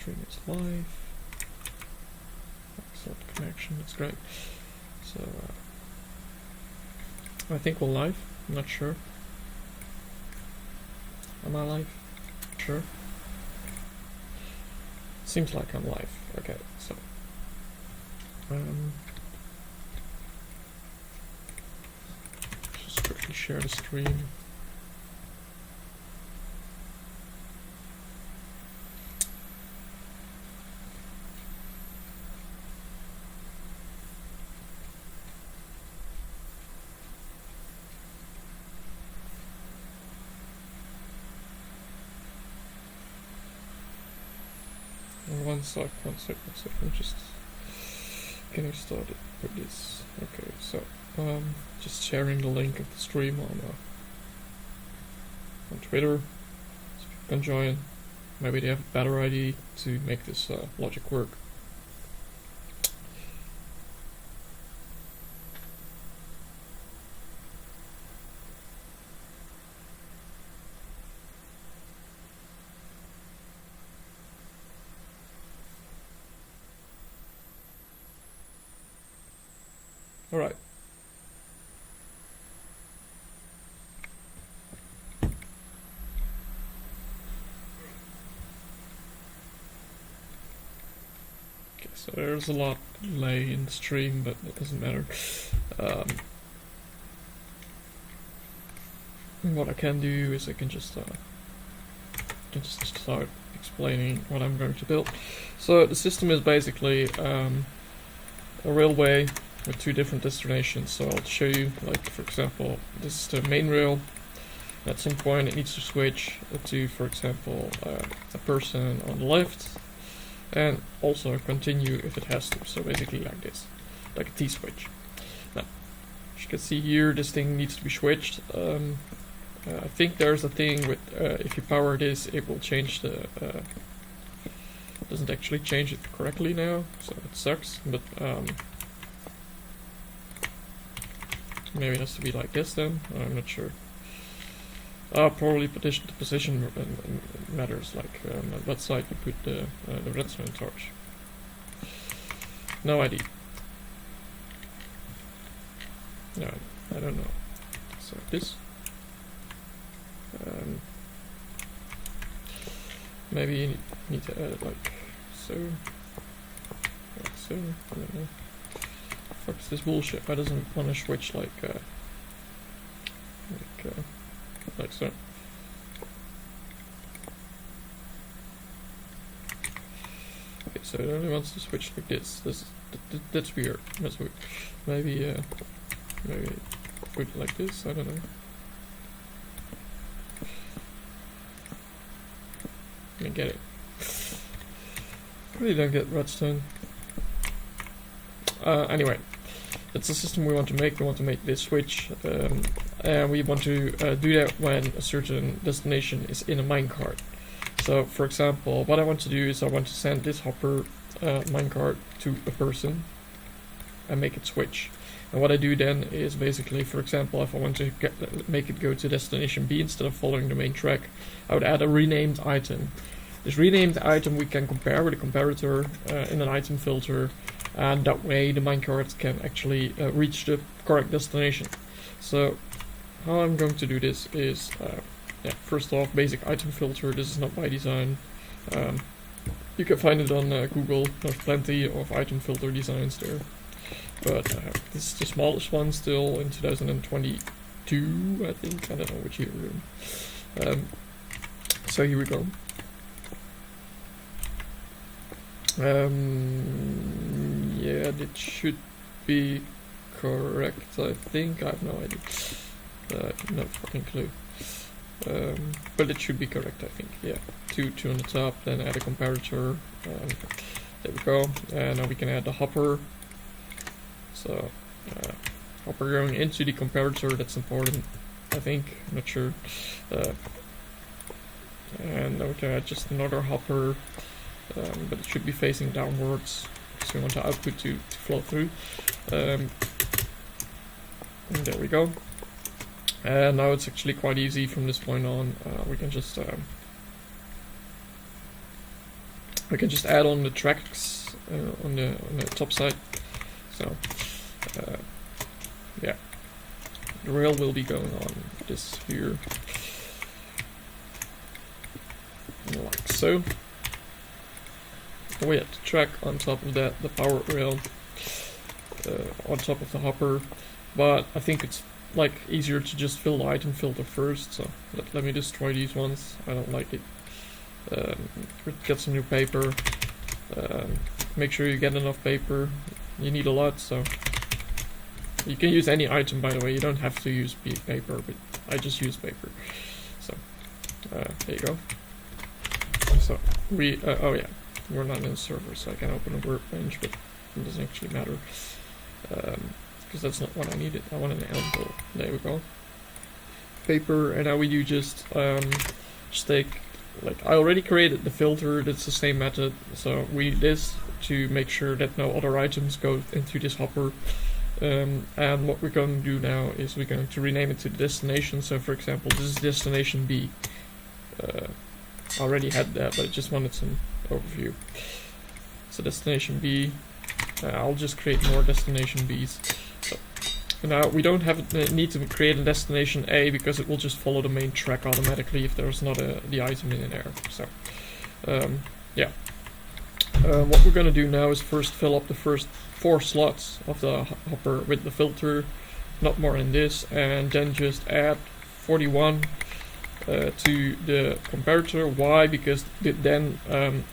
stream is live. Start the connection, that's great. So I think we're live, I'm not sure. Am I live? Sure. Seems like I'm live. Okay, so just quickly share the stream. One sec, I'm just getting started with this. Okay, so just sharing the link of the stream on Twitter, so people can join. Maybe they have a better idea to make this logic work. All right. Okay, so there's a lot delay in the stream, but it doesn't matter. What I can do is I can just start explaining what I'm going to build. So the system is basically a railway with two different destinations. So I'll show you, like for example, this is the main rail. At some point it needs to switch to, for example, a person on the left, and also continue if it has to. So basically like this, like a T-switch. Now, as you can see here, this thing needs to be switched. I think there's a thing with, if you power this, it will change the, doesn't actually change it correctly now, so it sucks, but maybe it has to be like this then, I'm not sure. Probably the position matters, like on what side you put the redstone torch. No idea. No, I don't know. So this. Maybe you need to add it like so. Like so, I don't know. Fuck is this bullshit? I doesn't want to switch like so. Okay, so it only wants to switch like this. That's weird. That's weird. Maybe put it like this. I don't know. I get it. Really don't get redstone. Anyway, that's the system we want to make. We want to make this switch, and we want to do that when a certain destination is in a minecart. So, for example, what I want to do is I want to send this hopper minecart to a person and make it switch. And what I do then is basically, for example, if I want to make it go to destination B instead of following the main track, I would add a renamed item. This renamed item we can compare with a comparator in an item filter, and that way the minecart can actually reach the correct destination. So how I'm going to do this is, first off, basic item filter. This is not by design. You can find it on Google. There's plenty of item filter designs there. But this is the smallest one still in 2022, I think. I don't know which year we're in. So here we go. Yeah, that should be correct, I think. I have no idea. No fucking clue. But it should be correct, I think. Yeah, two on the top, then add a comparator. There we go. And now we can add the hopper. So, hopper going into the comparator, that's important, I think. I'm not sure. And now we can add just another hopper, but it should be facing downwards, so we want the output to flow through. And there we go. And now it's actually quite easy from this point on. We can just we can just add on the tracks on the top side. So yeah, the rail will be going on this here, like so. We have the track on top of that, the power rail on top of the hopper, but I think it's like easier to just fill the item filter first. So let me destroy these ones. I don't like it. Get some new paper. Make sure you get enough paper. You need a lot, so you can use any item, by the way. You don't have to use paper, but I just use paper. So there you go. So we oh yeah, we're not in a server, so I can open a workbench, but it doesn't actually matter because that's not what I needed. I wanted an anvil. There we go. Paper, and now we do just take, like, I already created the filter. That's the same method. So we do this to make sure that no other items go into this hopper. And what we're going to do now is we're going to rename it to the destination. So for example, this is destination B. I already had that, but I just wanted some overview. So destination B. I'll just create more destination Bs. So now we don't have need to create a destination A because it will just follow the main track automatically if there's not the item in there. So yeah. What we're going to do now is first fill up the first 4 slots of the hopper with the filter, not more than this, and then just add 41 to the comparator. Why? Because then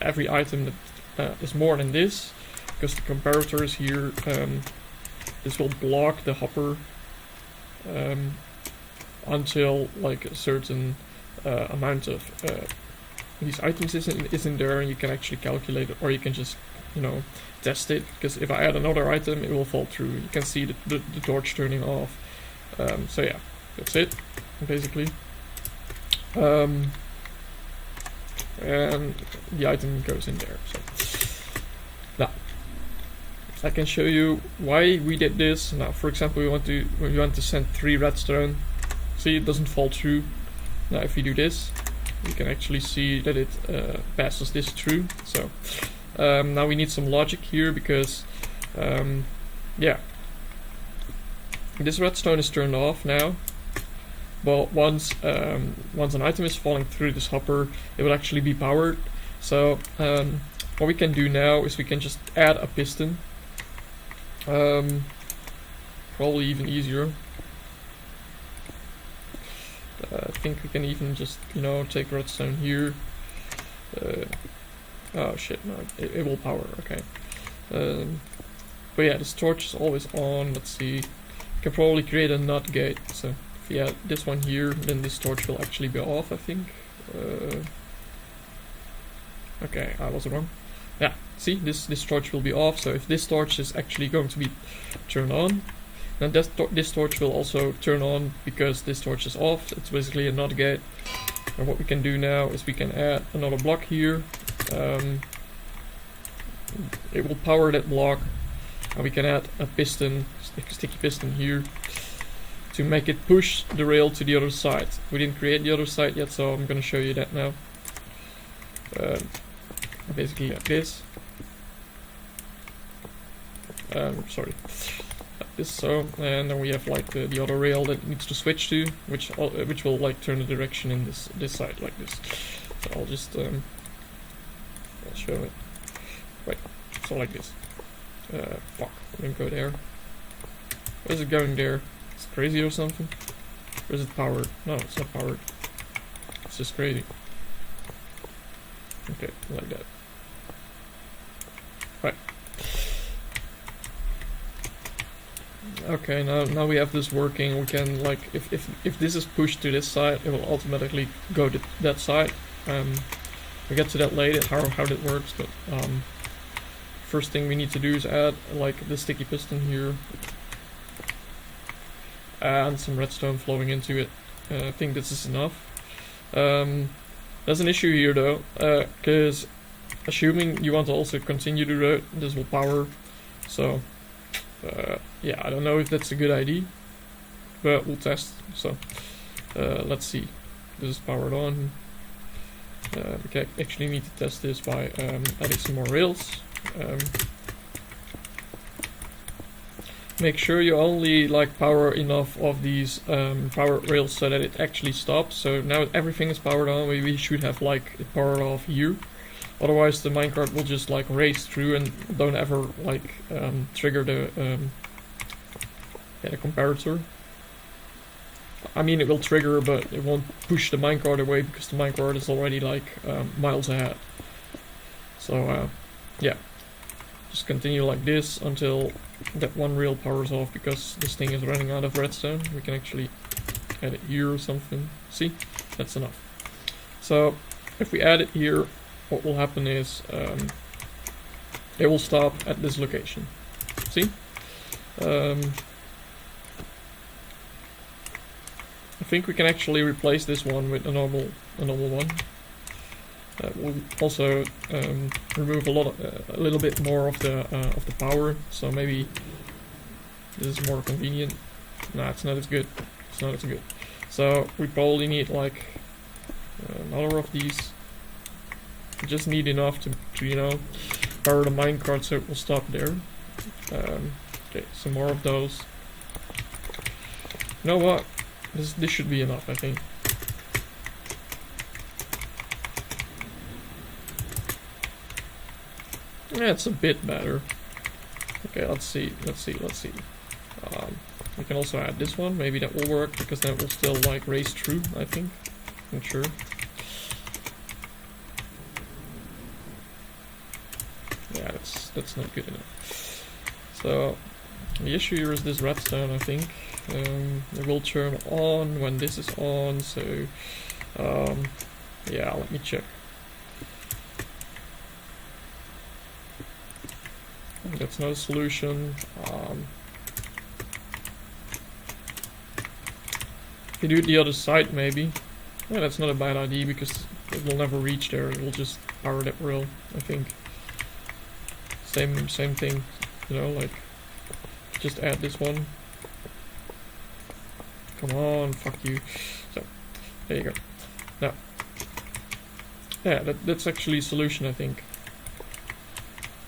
every item that is more than this, because the comparator is here, this will block the hopper until like a certain amount of these items isn't there, and you can actually calculate it, or you can just, you know, test it, because if I add another item it will fall through. You can see the torch turning off. So yeah, that's it basically. And the item goes in there. So now I can show you why we did this. Now for example, we want to send 3 redstone. See, it doesn't fall through. Now if we do this, you can actually see that it passes this through. So now we need some logic here, because yeah, this redstone is turned off now. But once an item is falling through this hopper, it will actually be powered. So what we can do now is we can just add a piston. Probably even easier. I think we can even just, you know, take redstone here. Oh shit, no, it will power, okay. But yeah, this torch is always on. Let's see, you can probably create a NOT gate. So if you add this one here, then this torch will actually be off, I think. Okay, I was wrong. Yeah, see, this torch will be off. So if this torch is actually going to be turned on, then this torch will also turn on, because this torch is off. It's basically a NOT gate. And what we can do now is we can add another block here. It will power that block, and we can add a piston, sticky piston here, to make it push the rail to the other side. We didn't create the other side yet, so I'm going to show you that now. Basically like this. Sorry. Like this, so, and then we have like the other rail that it needs to switch to, which will like turn the direction in this side like this. So I'll just I'll show it. Right, so like this. Fuck, I'm gonna go there. Why is it going there? It's crazy or something? Or is it powered? No, it's not powered. It's just crazy. Okay, like that. Right. Okay, now we have this working. We can, like, if this is pushed to this side, it will automatically go to that side. We'll get to that later, how that works, but first thing we need to do is add like the sticky piston here and some redstone flowing into it. I think this is enough. There's an issue here though, because assuming you want to also continue the road, this will power. So yeah, I don't know if that's a good idea, but we'll test. So let's see. This is powered on. we actually need to test this by adding some more rails. Make sure you only like power enough of these power rails so that it actually stops. So now everything is powered on, we should have like it powered off here. Otherwise the minecart will just like race through and don't ever like trigger the comparator. I mean, it will trigger, but it won't push the minecart away because the minecart is already like miles ahead. So yeah, just continue like this until that one rail powers off, because this thing is running out of redstone. We can actually add it here or something. See, that's enough. So if we add it here, what will happen is it will stop at this location. See? I think we can actually replace this one with a normal one. That will also remove a little bit more of the power. So maybe this is more convenient. Nah, it's not as good. It's not as good. So we probably need like another of these. We just need enough to you know, power the minecart so it will stop there. Okay, some more of those. You know what? This should be enough, I think. Yeah, it's a bit better. Okay, let's see. We can also add this one. Maybe that will work, because that will still like race through, I think. Not sure. Yeah, that's not good enough. So the issue here is this redstone, I think. It will turn on when this is on, so yeah, let me check. That's not a solution. If you do it the other side, maybe. Yeah, that's not a bad idea, because it will never reach there. It will just power that rail, I think. Same thing, you know, like just add this one. Come on, fuck you. So, there you go. Now, yeah, that's actually a solution, I think.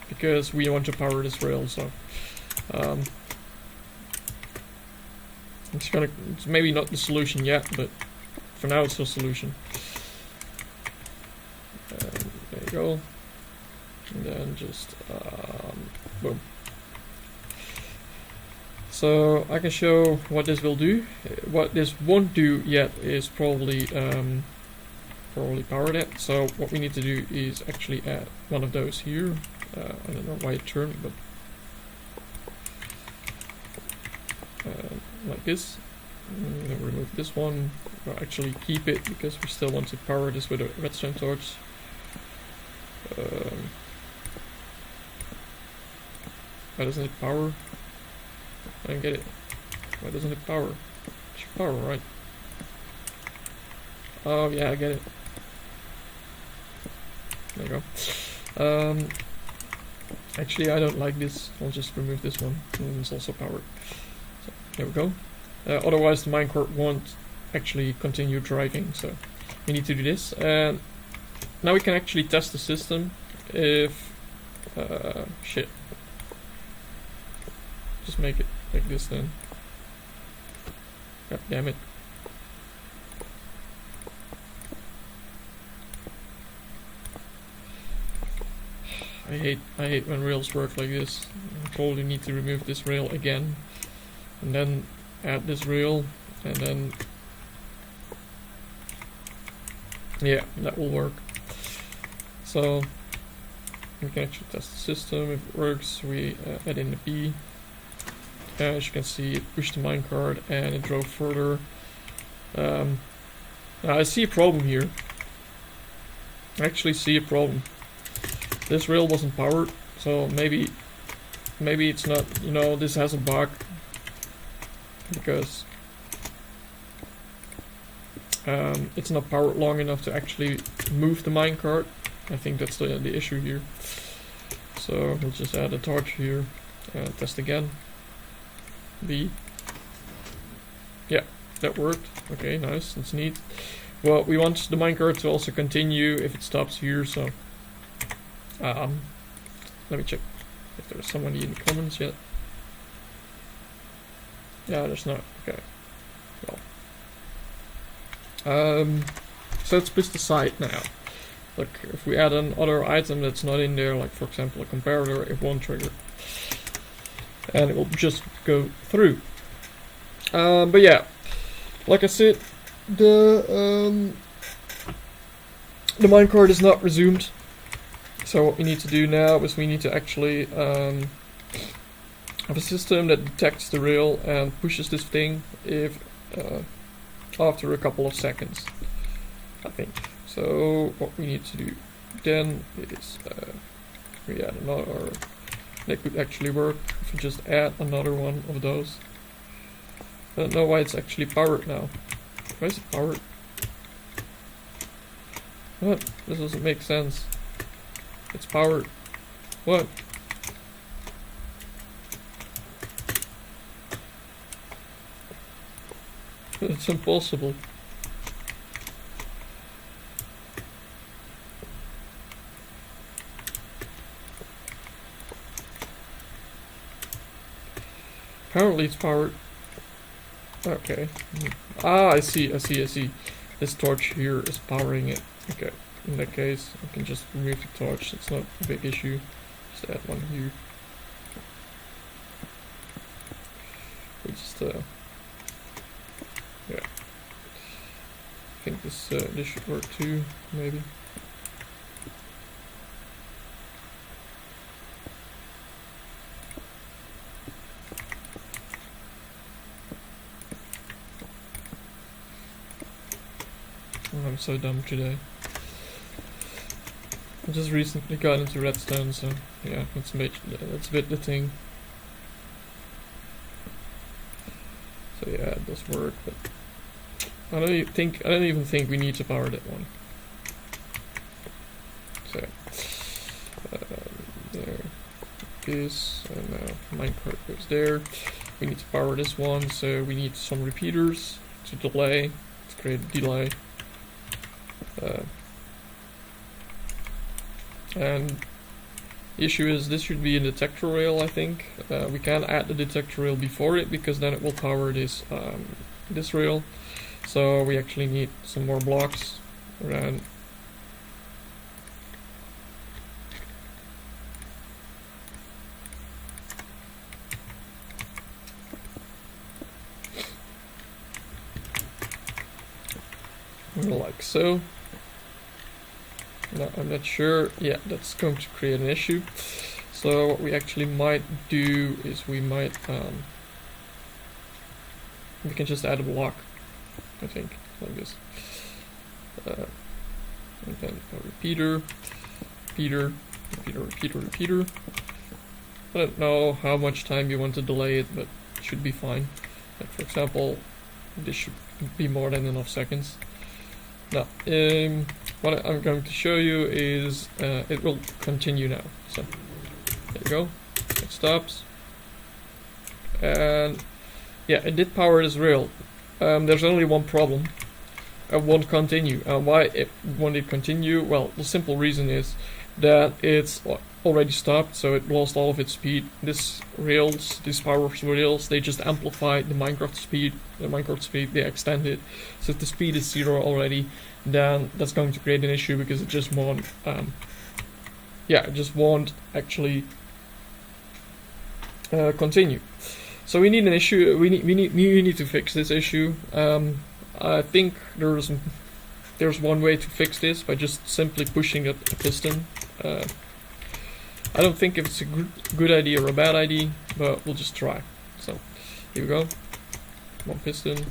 Because we want to power this rail, so it's maybe not the solution yet, but for now it's a solution. There you go. And then just boom. So I can show what this will do. What this won't do yet is probably power that. So what we need to do is actually add one of those here. I don't know why it turned, but like this. Then remove this one. Or actually keep it, because we still want to power this with a redstone torch. Why doesn't it power? I don't get it. Why doesn't it power? It should power, right? Oh yeah, I get it. There you go. Actually, I don't like this. I'll just remove this one. And it's also powered. So, there we go. Otherwise, the minecart won't actually continue driving. So we need to do this. And now we can actually test the system. If shit. Just make it like this then. God damn it. I hate when rails work like this. I probably need to remove this rail again. And then add this rail. And then yeah, that will work. So we can actually test the system. If it works, we add in the B. As you can see, it pushed the minecart and it drove further. Now I see a problem here. I actually see a problem. This rail wasn't powered, so maybe it's not, you know, this has a bug. Because it's not powered long enough to actually move the minecart. I think that's the issue here. So we'll just add a torch here. Test again. B. Yeah, that worked. Okay, nice. That's neat. Well, we want the minecart to also continue if it stops here, so let me check if there's somebody in the comments yet. Yeah, there's not. Okay. Well. So let's push the side now. Look, if we add another item that's not in there, like for example a comparator, it won't trigger. And it will just go through. But yeah, like I said, the minecart is not resumed. So what we need to do now is we need to actually have a system that detects the rail and pushes this thing if after a couple of seconds, I think. So what we need to do then is we add another. That could actually work if we just add another one of those. I don't know why it's actually powered now. Why is it powered? What? This doesn't make sense. It's powered. What? It's impossible. Apparently it's powered. Okay. Ah, I see. This torch here is powering it. Okay. In that case, I can just remove the torch. It's not a big issue. Just add one here. We just yeah. I think this should work too, maybe. I'm so dumb today. I just recently got into redstone, so yeah, that's a bit the thing. So yeah, it does work, but I don't even think we need to power that one. So there is, and now minecart goes there. We need to power this one, so we need some repeaters to delay, to create a delay. And the issue is this should be a detector rail, I think. We can add the detector rail before it because then it will power this this rail. So we actually need some more blocks around. Like so. No, I'm not sure. Yeah, that's going to create an issue. So what we actually might do is we might we can just add a block, I think, like this. And then a repeater. I don't know how much time you want to delay it, but it should be fine. Like for example, this should be more than enough seconds. Now, what I'm going to show you is it will continue now. So there you go. It stops, and yeah, it did power this rail. There's only one problem. It won't continue. Why it won't continue? Well, the simple reason is that it's already stopped, so it lost all of its speed. These power rails, they just amplify the Minecraft speed. They extend it. So if the speed is 0 already, then that's going to create an issue because it just won't. It just won't actually continue. So we need an issue. We need to fix this issue. I think there's one way to fix this by just simply pushing a piston. I don't think if it's a good idea or a bad idea, but we'll just try. So here we go. One piston.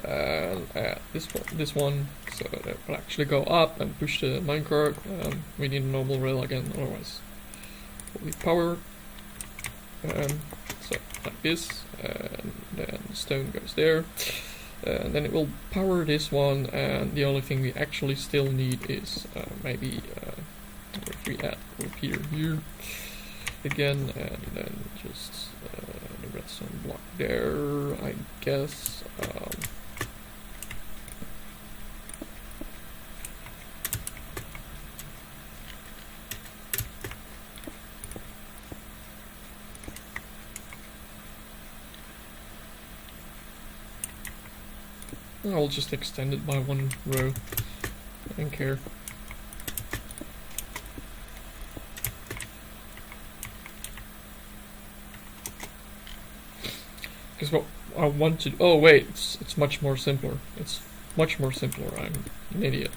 And this one, so that will actually go up and push the minecart. We need a normal rail again, otherwise we'll be power. So like this, and then the stone goes there. And then it will power this one, and the only thing we actually still need is maybe if we add a repeater here again, and then just the redstone block there, I guess. I'll just extend it by 1 row. I don't care. Because what I want to... Oh wait, it's much more simpler. It's much more simpler. I'm an idiot.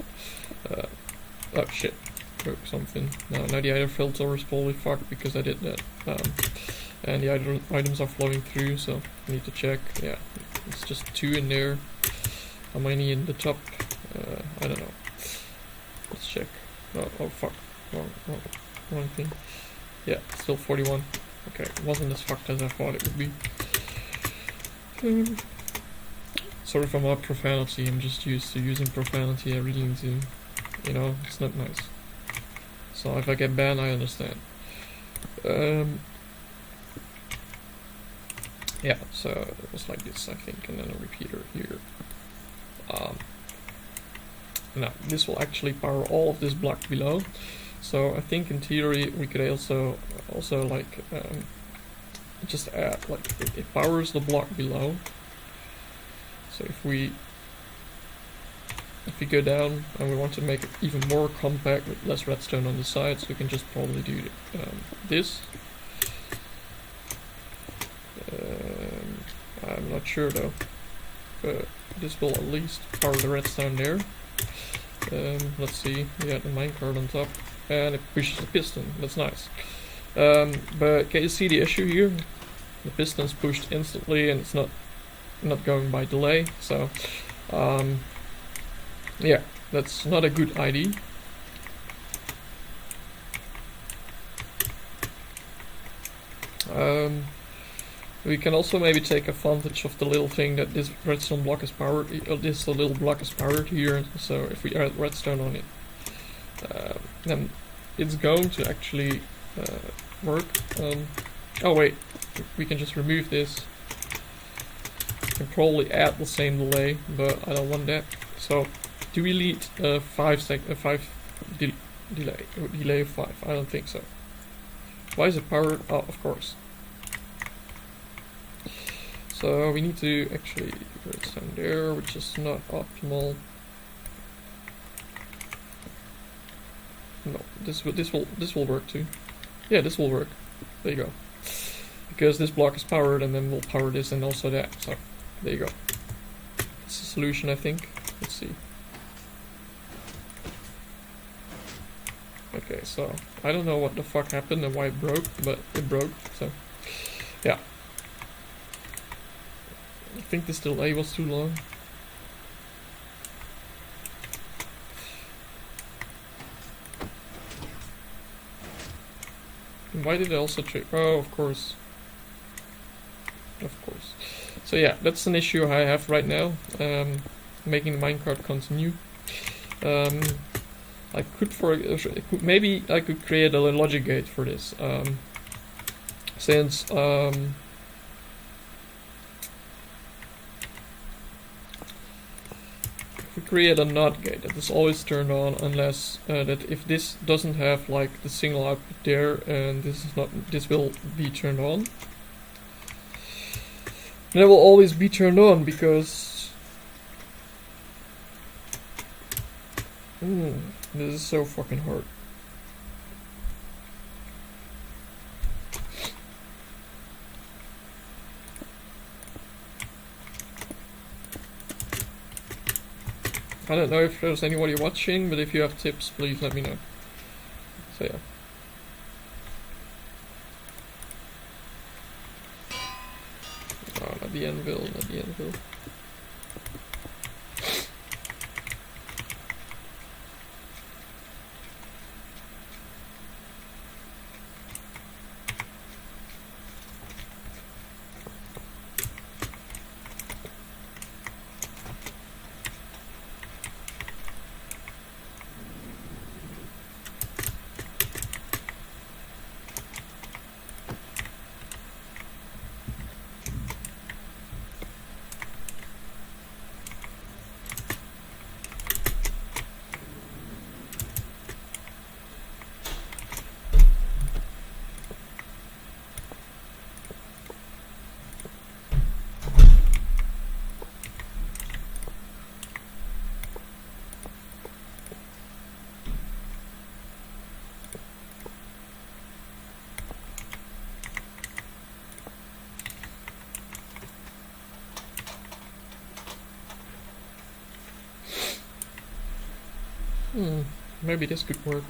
Oh shit. Broke something. No, now the item filter is probably fucked because I did that. And the items are flowing through, so I need to check. Yeah, it's just 2 in there. How many in the top? I don't know. Let's check. Oh fuck. Wrong thing. Yeah, still 41. Okay, it wasn't as fucked as I thought it would be. Sorry for my profanity, I'm just used to using profanity. I really need to, you know, it's not nice. So if I get banned, I understand. Yeah, so it was like this, I think, and then a repeater here. Now, this will actually power all of this block below. So I think in theory we could also like just add, like, it powers the block below. So if we go down and we want to make it even more compact with less redstone on the sides, we can just probably do this. I'm not sure though, but this will at least power the redstone there. Let's see, we got the minecart on top, and it pushes the piston. That's nice. But can you see the issue here? The piston's pushed instantly, and it's not going by delay. So, yeah, that's not a good idea. We can also maybe take advantage of the little thing that this redstone block is powered. This little block is powered here. So if we add redstone on it, then it's going to actually work. Oh wait, we can just remove this. We can probably add the same delay, but I don't want that. So delete 5 delay of 5. I don't think so. Why is it powered? Oh, of course. So we need to actually redstone there, which is not optimal. No, this will work too. Yeah, this will work. There you go. Because this block is powered, and then we'll power this and also that. So there you go. That's the solution, I think. Let's see. Okay, so I don't know what the fuck happened and why it broke, but it broke. So yeah. I think this delay was too long. And why did I also trade? Oh, of course. Of course. So yeah, that's an issue I have right now. Making the minecart continue. I could maybe I could create a logic gate for this. Since we create a NOT gate that is always turned on unless that if this doesn't have like the signal output there, and this will be turned on. And it will always be turned on because this is so fucking hard. I don't know if there's anybody watching, but if you have tips, please let me know. So yeah. Oh, not the anvil, not the anvil. Maybe this could work.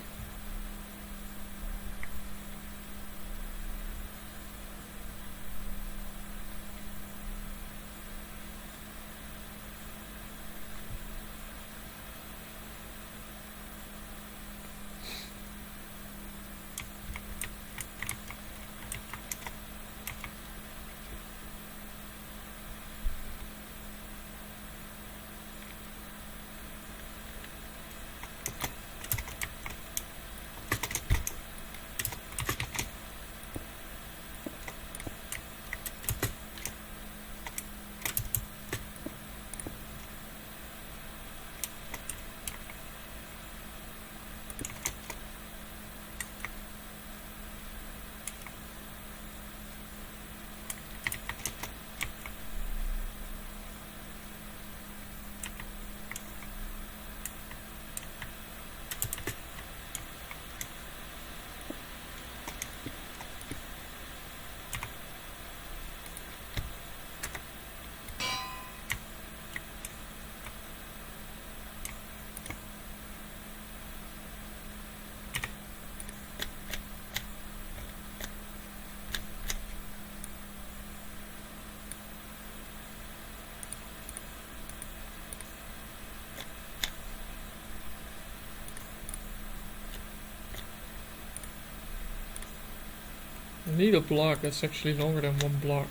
I need a block that's actually longer than one block.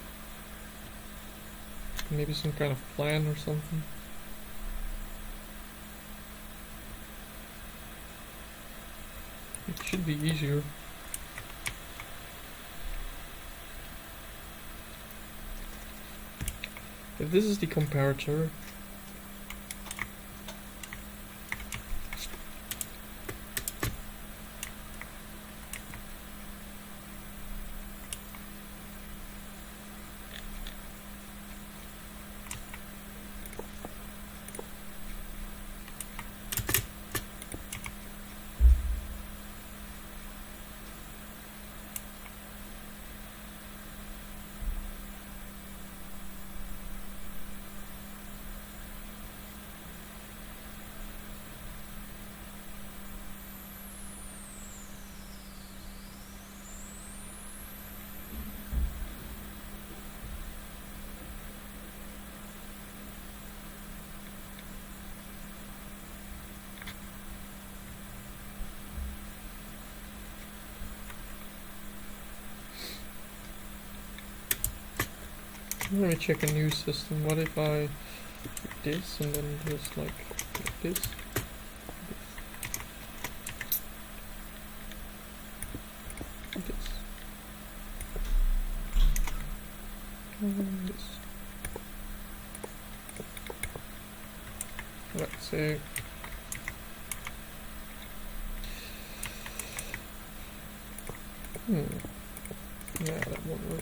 Maybe some kind of plan or something. It should be easier. If this is the comparator, let me check a new system. What if I do this and then just like this? This. And this. Let's see. Yeah, that won't work.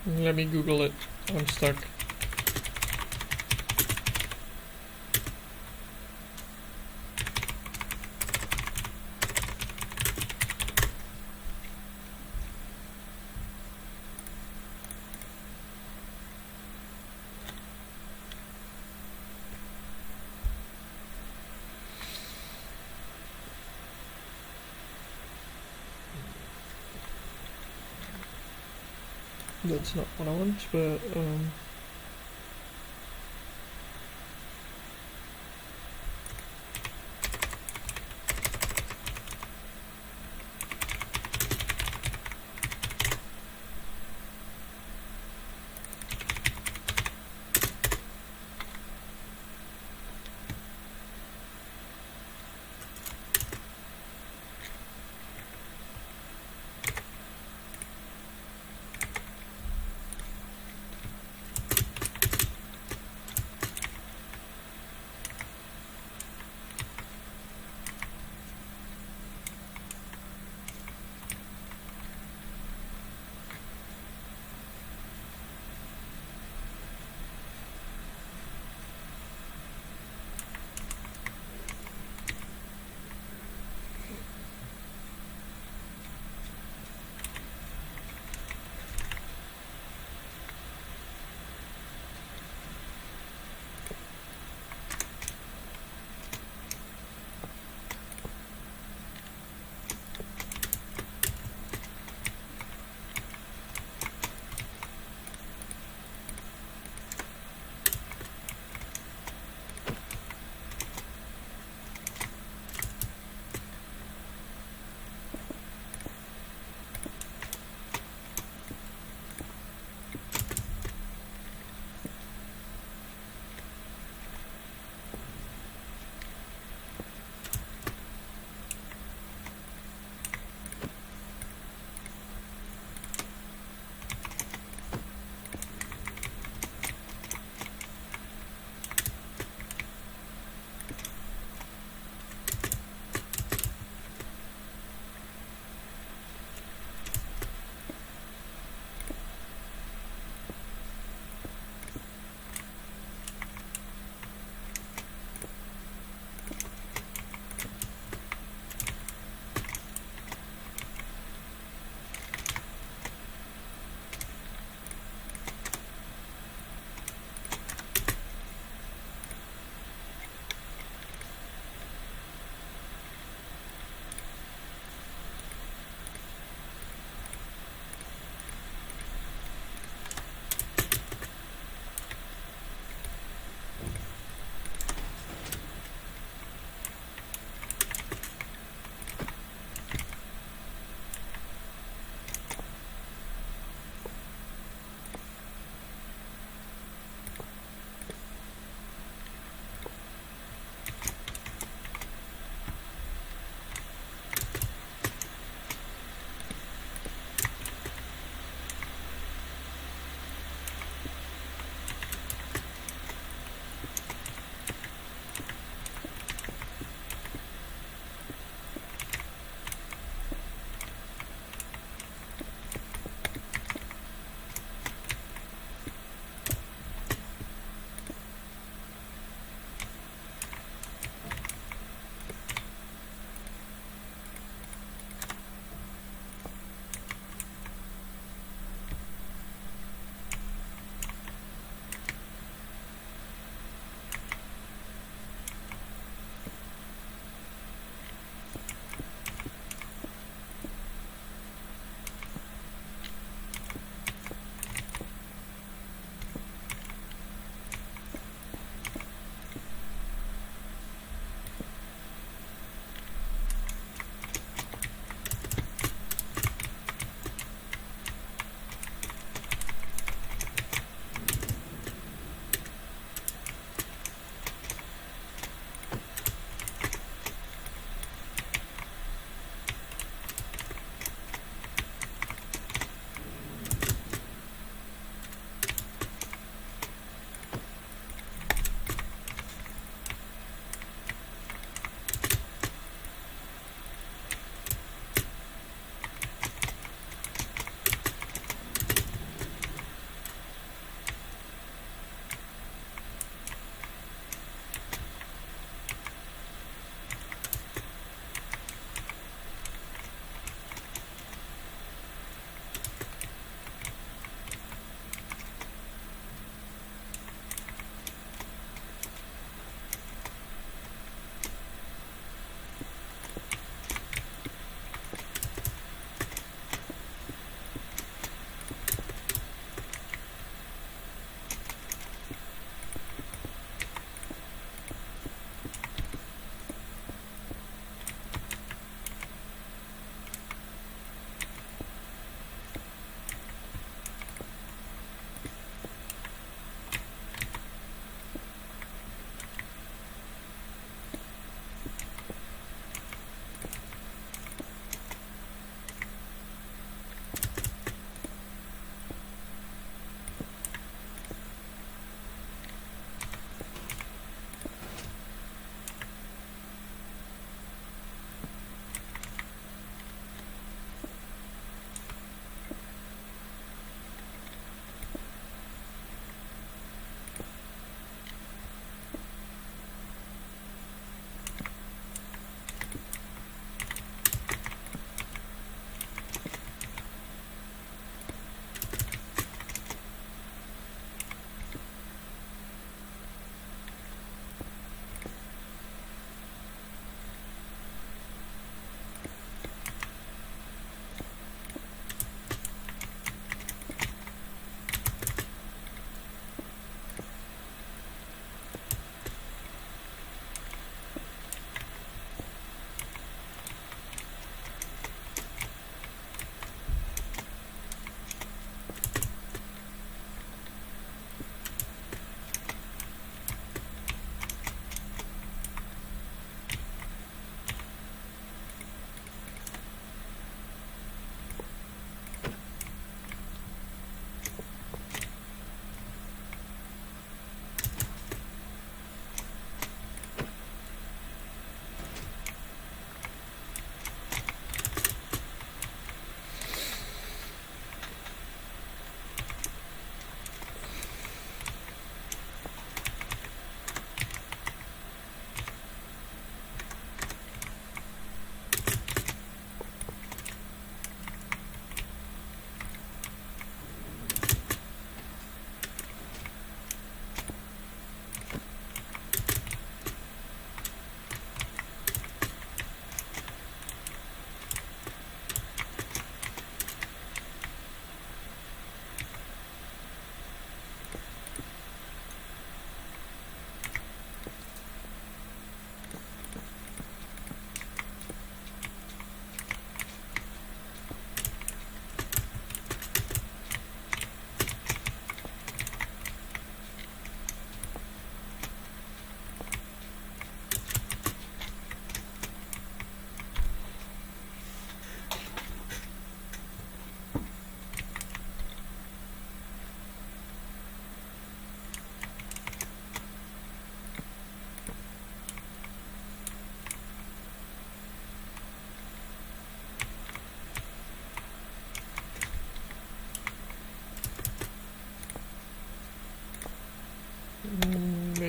Let me Google it. I'm stuck. That's not what I want, but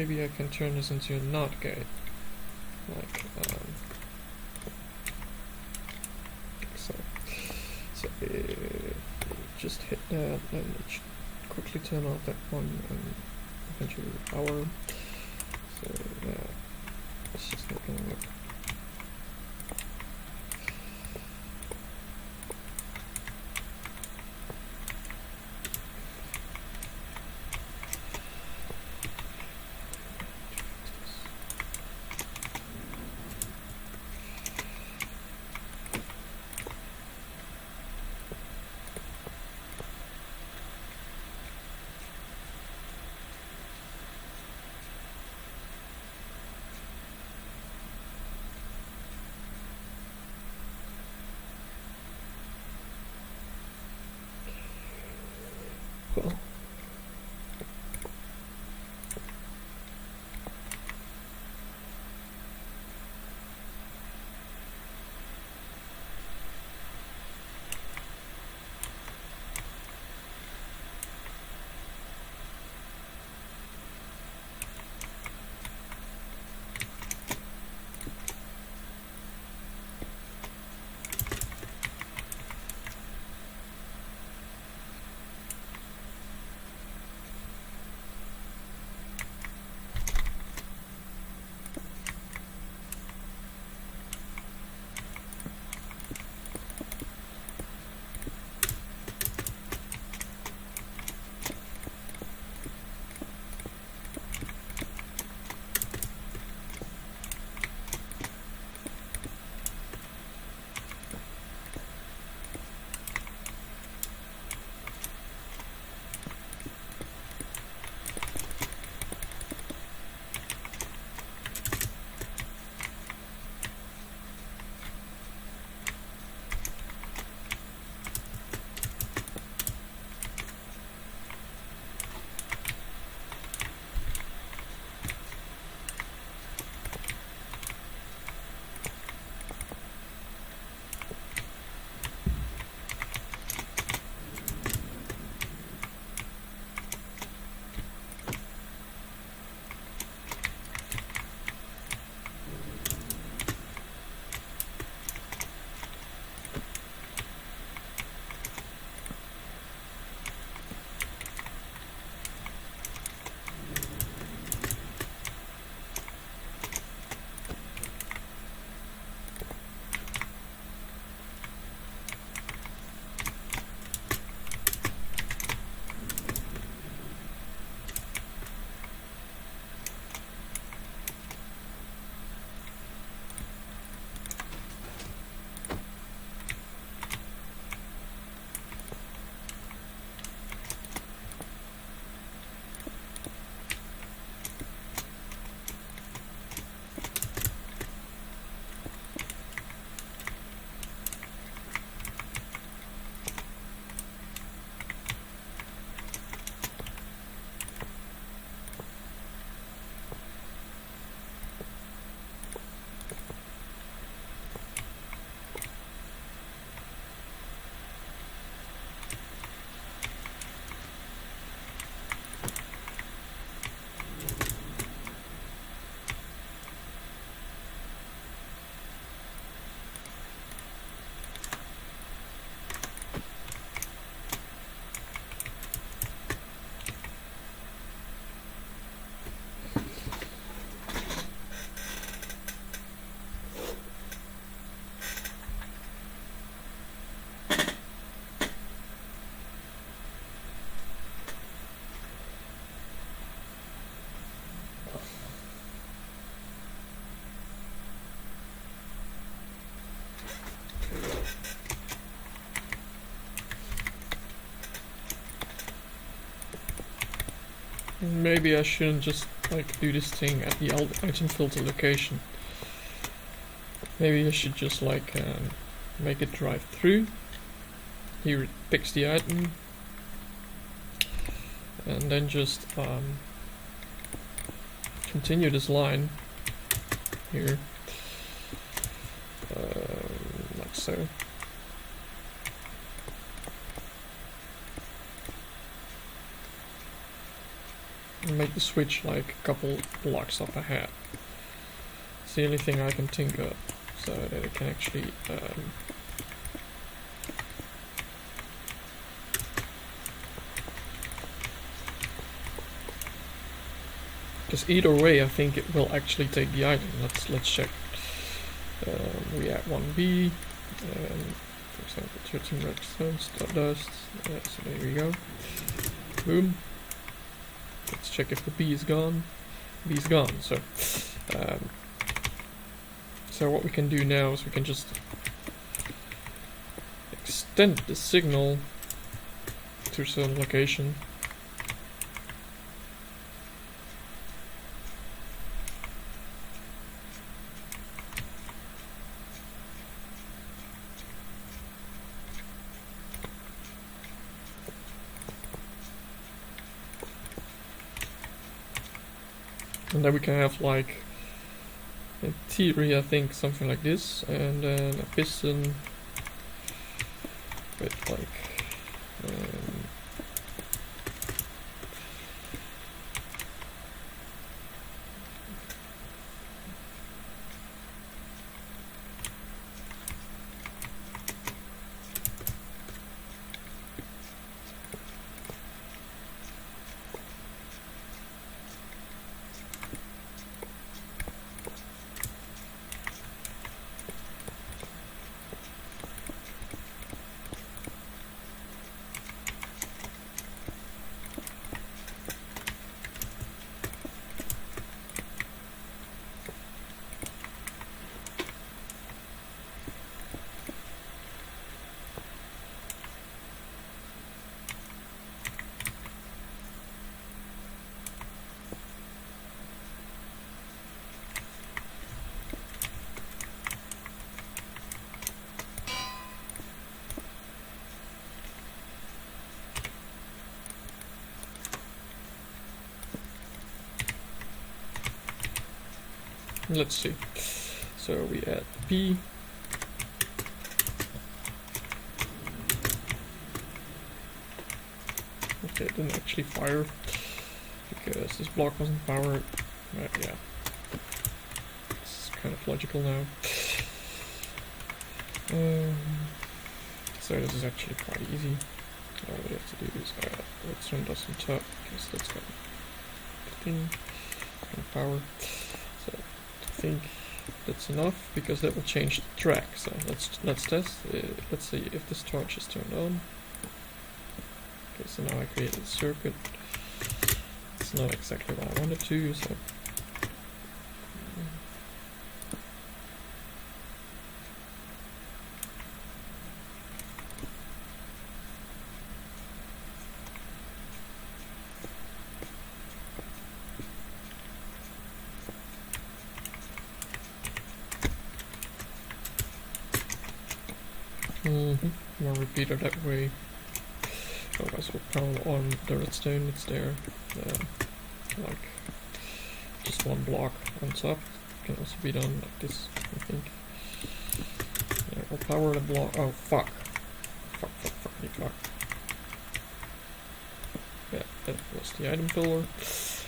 maybe I can turn this into a NOT gate, like so. So just hit that and quickly turn off that one and eventually the power. So yeah, it's just not gonna work. Well, maybe I shouldn't just like do this thing at the item filter location. Maybe I should just like make it drive through. Here it picks the item, and then just continue this line here, like so. make the switch like a couple blocks up ahead. It's the only thing I can think of, so that it can actually because either way I think it will actually take the item. Let's check. We add 1B, for example 13 redstone, dust, so there we go. Boom. Let's check if the B is gone. B is gone, so so what we can do now is we can just extend the signal to a certain location. And then we can have like, in theory I think something like this, and then a piston with like let's see. So we add P. Okay, it didn't actually fire because this block wasn't powered. Yeah, it's kind of logical now. So this is actually quite easy. All we have to do is let's run dust on top because that's got thing and power. So I think that's enough because that will change the track. So let's test. Let's see if this torch is turned on. Okay, so now I created a circuit. It's not exactly what I wanted to, so more repeater that way. Otherwise we'll power on the redstone that's there. Like just one block on top. Can also be done like this, I think. Yeah, we'll power the block. Oh fuck. Fuck. Yeah, that was the item pillar. It's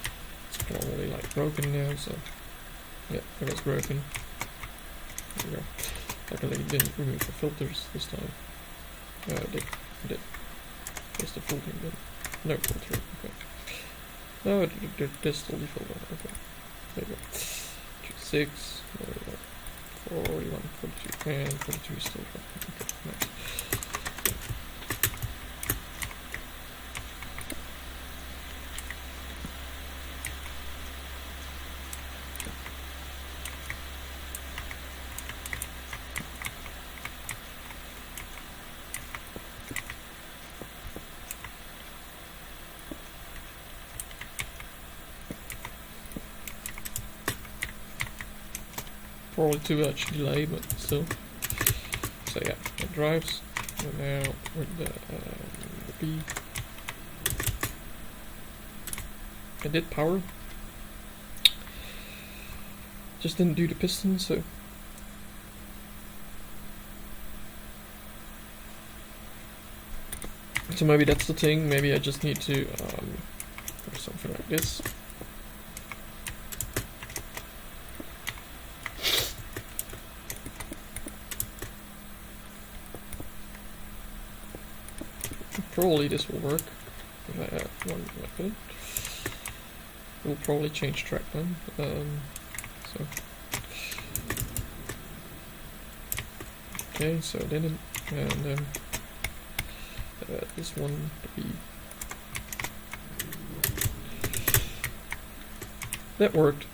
probably like broken now, so yeah, it was broken. There we go. Luckily it didn't remove the filters this time. It did. There's the filtering then. No filtering, okay. No, there's still the filter, okay. There you go. 6, there we go. 41, 42, and 42 is still okay, nice. Probably too much delay, but still. So yeah, it drives. And now with the B. I did power. Just didn't do the piston, so. So maybe that's the thing. Maybe I just need to. For something like this. Probably this will work if I add one method. We'll probably change track then. So okay, so it didn't, and then this one to be. That worked.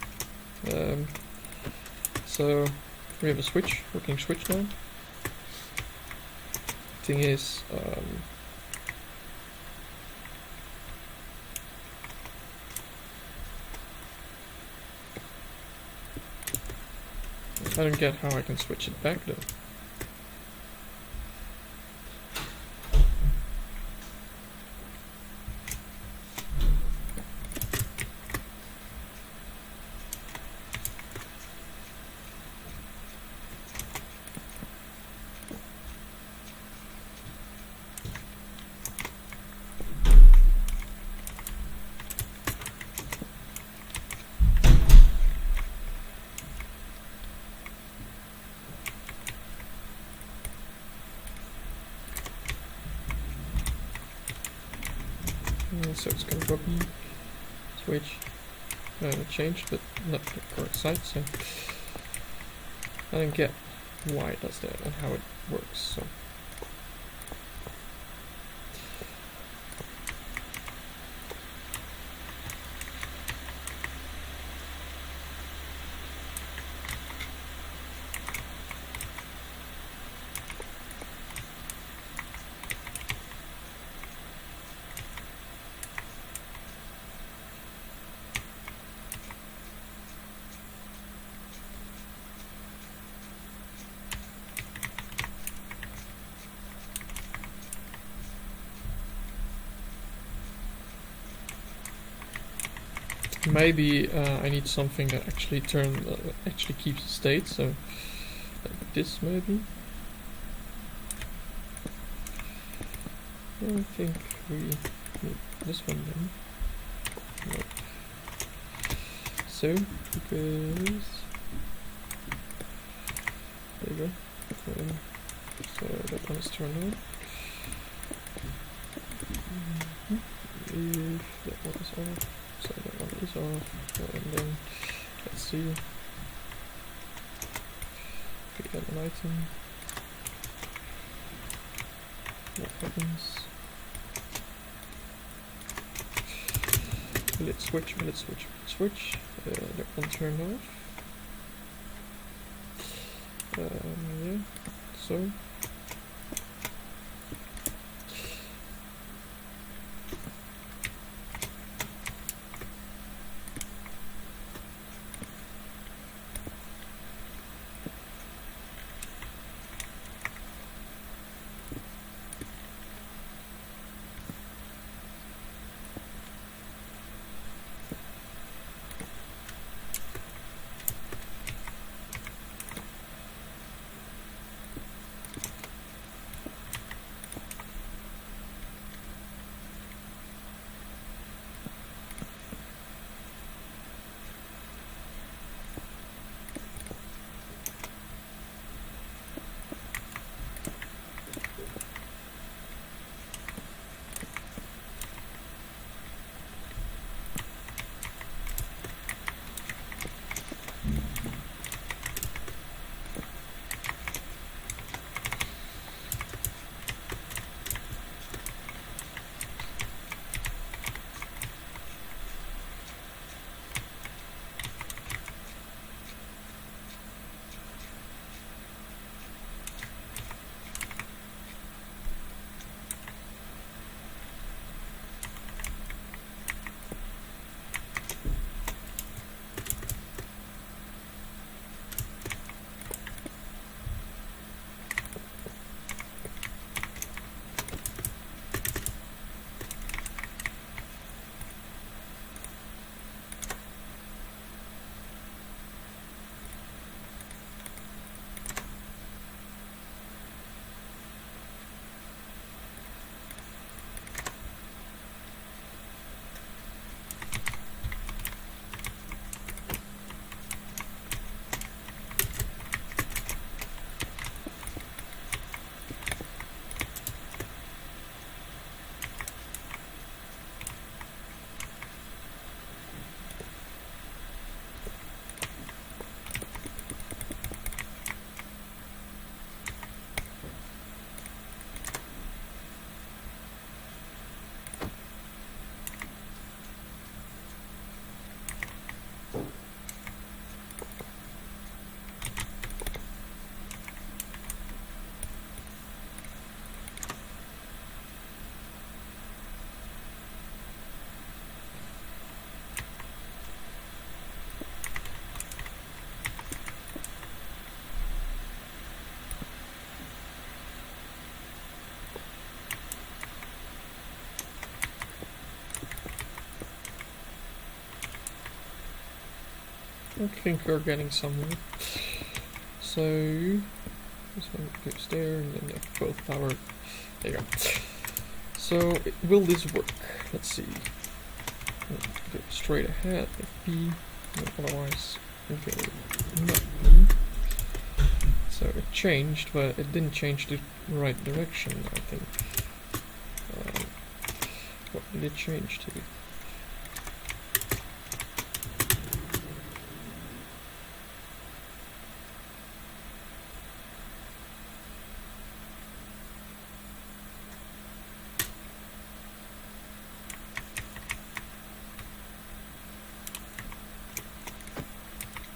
So we have a switch, working switch now. Thing is, I don't get how I can switch it back though. So it's going to copy, switch, change, but not the correct side, so I don't get why it does that and how it works. So maybe I need something that actually actually keeps the state. So like this maybe. I think we need this one then. No. So because there you go. So that one is turned on. If that one is off. So that one is off, and then let's see. We add an item. What happens? Will it switch? Will it switch? Will it switch? That one turned off. Yeah. So. I think we're getting somewhere. So this one goes there, and then both power. There you go. So will this work? Let's see. Go straight ahead with B. Otherwise, okay, not B. So it changed, but it didn't change the right direction, I think. What did it change to?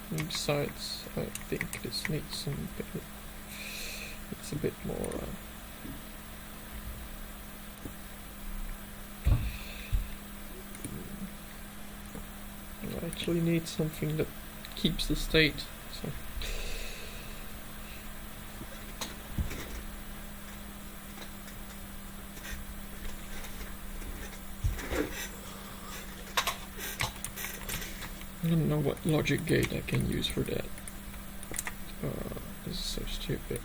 And besides, I think this needs some bit. It's a bit more. I actually need something that keeps the state. So. I don't know what logic gate I can use for that. This is so stupid.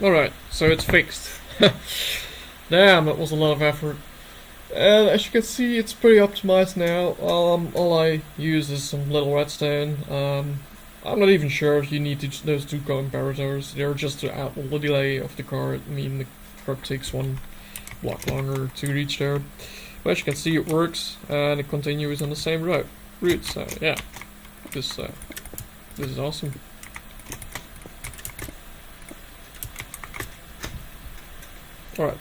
Alright, so it's fixed. Damn, that was a lot of effort. And as you can see, it's pretty optimized now. All I use is some little redstone. I'm not even sure if you need those two comparators. They're just to add the delay of the card. I mean, the card takes one block longer to reach there. But as you can see, it works, and it continues on the same route. So yeah, this is awesome. Alright,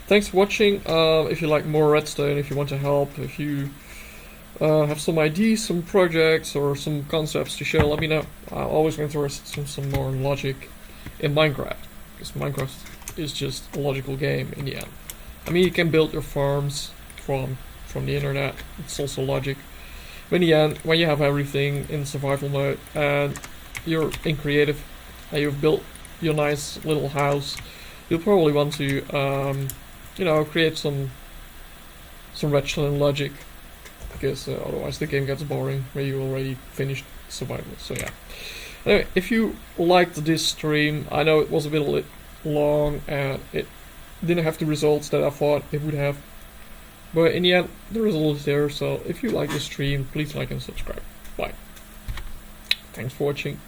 thanks for watching. If you like more redstone, if you want to help, if you have some ideas, some projects, or some concepts to share, let me know. I'm always interested in some more logic in Minecraft, because Minecraft is just a logical game in the end. I mean, you can build your farms from the internet, it's also logic. But in the end, when you have everything in survival mode, and you're in creative, and you've built your nice little house, you'll probably want to, you know, create some redstone logic, because otherwise the game gets boring when you already finished survival. So yeah. Anyway, if you liked this stream, I know it was a bit long and it didn't have the results that I thought it would have, but in the end the result is there. So if you like the stream, please like and subscribe. Bye. Thanks for watching.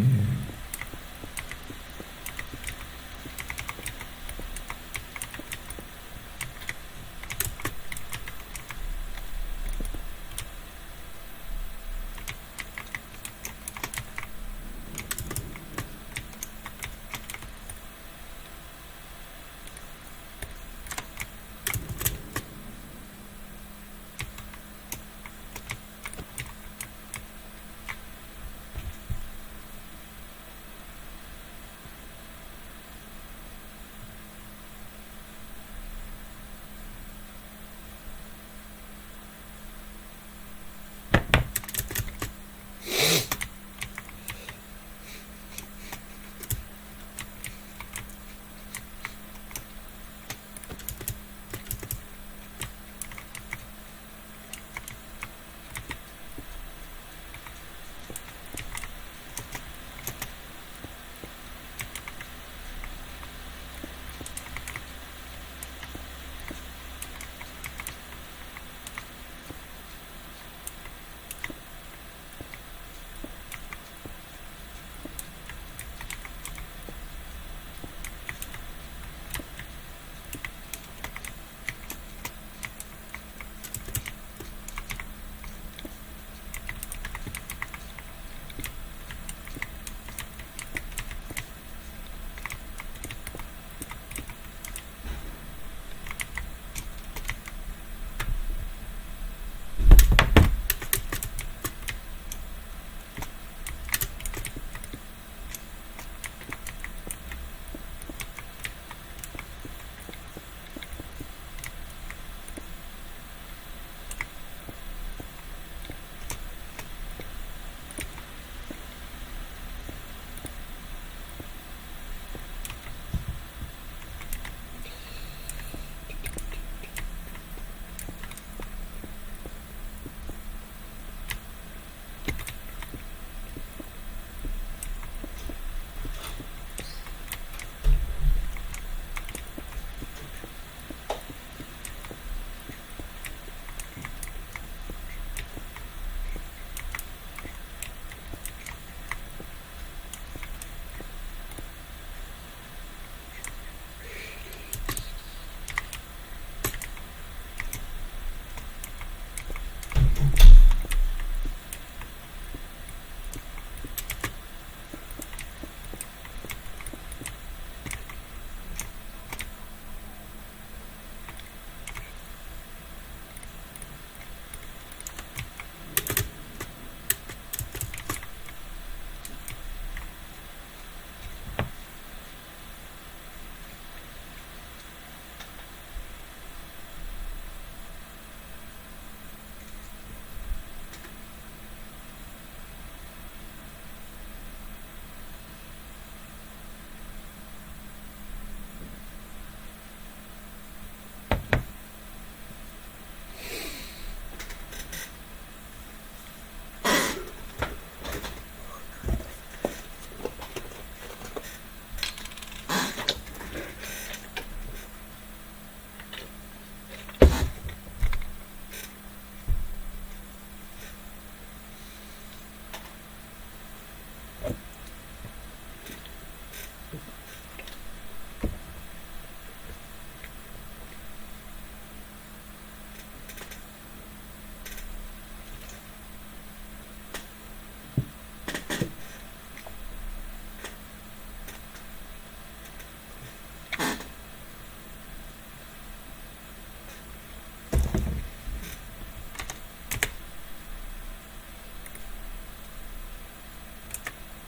Hmm.